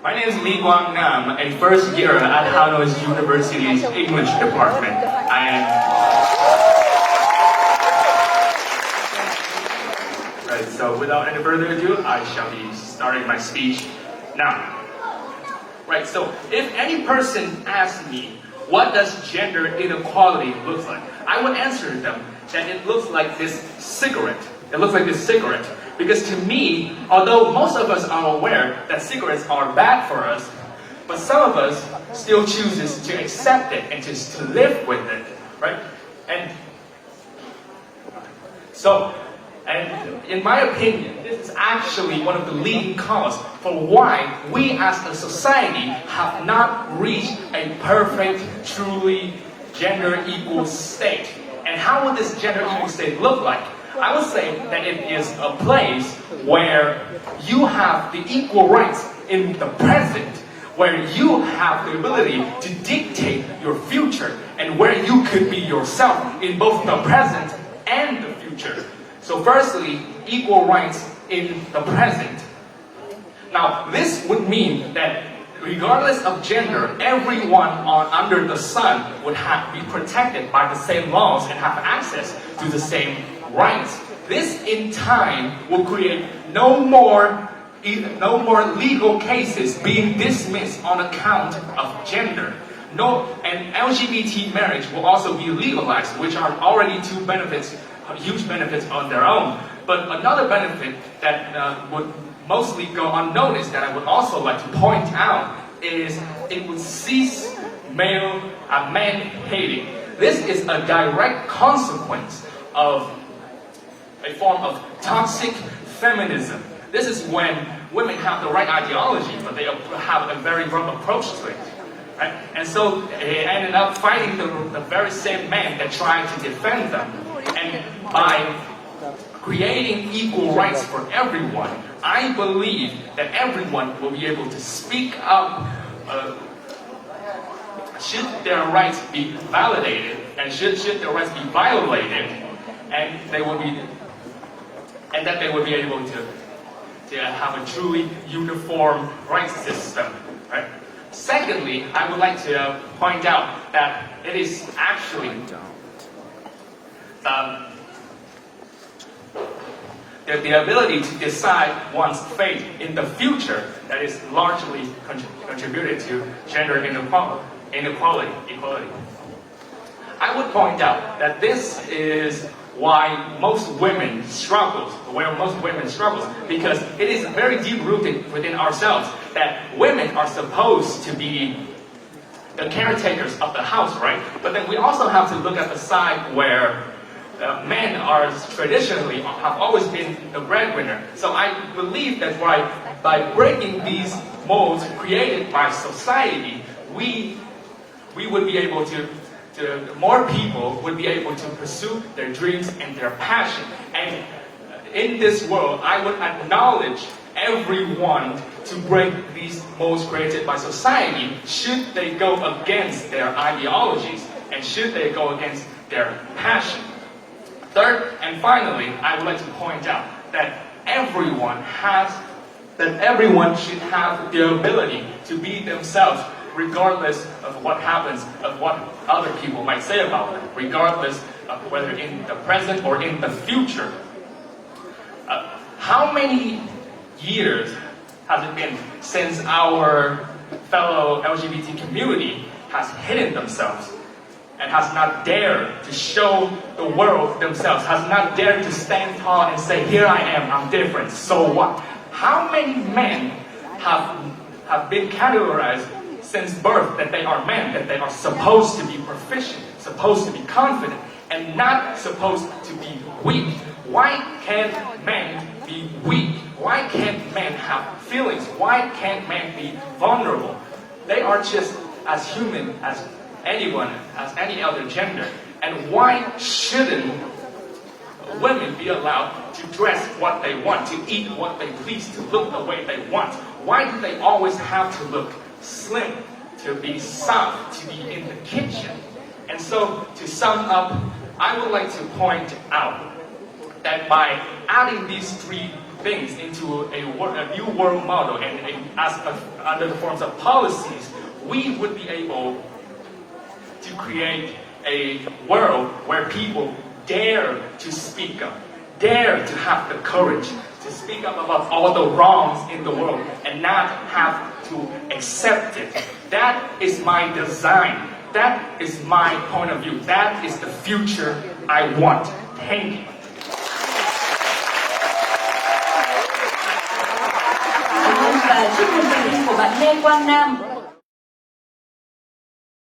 My name is Lê Quang Nam, a first year at Hà Nội University's English department. Right, so without any further ado, I shall be starting my speech now. Right, so if any person asks me, what does gender inequality look like? I would answer them that it looks like this cigarette. It looks like this cigarette. Because to me, although most of us are aware that cigarettes are bad for us, but some of us still chooses to accept it and just to live with it, right? And in my opinion, this is actually one of the leading causes for why we as a society have not reached a perfect, truly gender equal state. And how would this gender equal state look like? I would say that it is a place where you have the equal rights in the present, where you have the ability to dictate your future, and where you could be yourself in both the present and the future. So firstly, equal rights in the present. Now, this would mean that regardless of gender, everyone under the sun would be protected by the same laws and have access to the same rights. This in time will create no more legal cases being dismissed on account of gender. And LGBT marriage will also be legalized, which are already huge benefits on their own. But another benefit that would mostly go unnoticed that I would also like to point out is it would cease man hating. This is a direct consequence of a form of toxic feminism. This is when women have the right ideology, but they have a very wrong approach to it. Right? And so they ended up fighting the very same men that tried to defend them. And by creating equal rights for everyone, I believe that everyone will be able to speak up should their rights be validated, and should their rights be violated, and that they will be able to have a truly uniform rights system. Right? Secondly, I would like to point out that it is actually the ability to decide one's fate in the future that is largely contributed to gender equality. I would point out that this is why most women struggles, because it is very deep-rooted within ourselves that women are supposed to be the caretakers of the house, right? But then we also have to look at the side where men are traditionally, have always been the breadwinner. So I believe that by breaking these molds created by society, we would be able to more people would be able to pursue their dreams and their passion. And in this world, I would acknowledge everyone to break these molds created by society should they go against their ideologies and should they go against their passion. Third and finally, I would like to point out that everyone should have the ability to be themselves regardless of what happens, of what other people might say about them, regardless of whether in the present or in the future. How many years has it been since our fellow LGBT community has hidden themselves and has not dared to show the world themselves, has not dared to stand tall and say, here I am, I'm different, so what? How many men have been categorized since birth that they are men, that they are supposed to be proficient, supposed to be confident, and not supposed to be weak? Why can't men be weak? Why can't men have feelings? Why can't men be vulnerable? They are just as human as anyone, as any other gender. And why shouldn't women be allowed to dress what they want, to eat what they please, to look the way they want? Why do they always have to look slim, to be soft, to be in the kitchen? And so, to sum up, I would like to point out that by adding these three things into a new world model and under the forms of policies, we would be able to create a world where people dare to speak up, dare to have the courage to speak up about all the wrongs in the world and not have to accept it. That is my design. That is my point of view. That is the future I want. Thank you. Và chúc mừng bài thi của bạn Lê Quang Nam.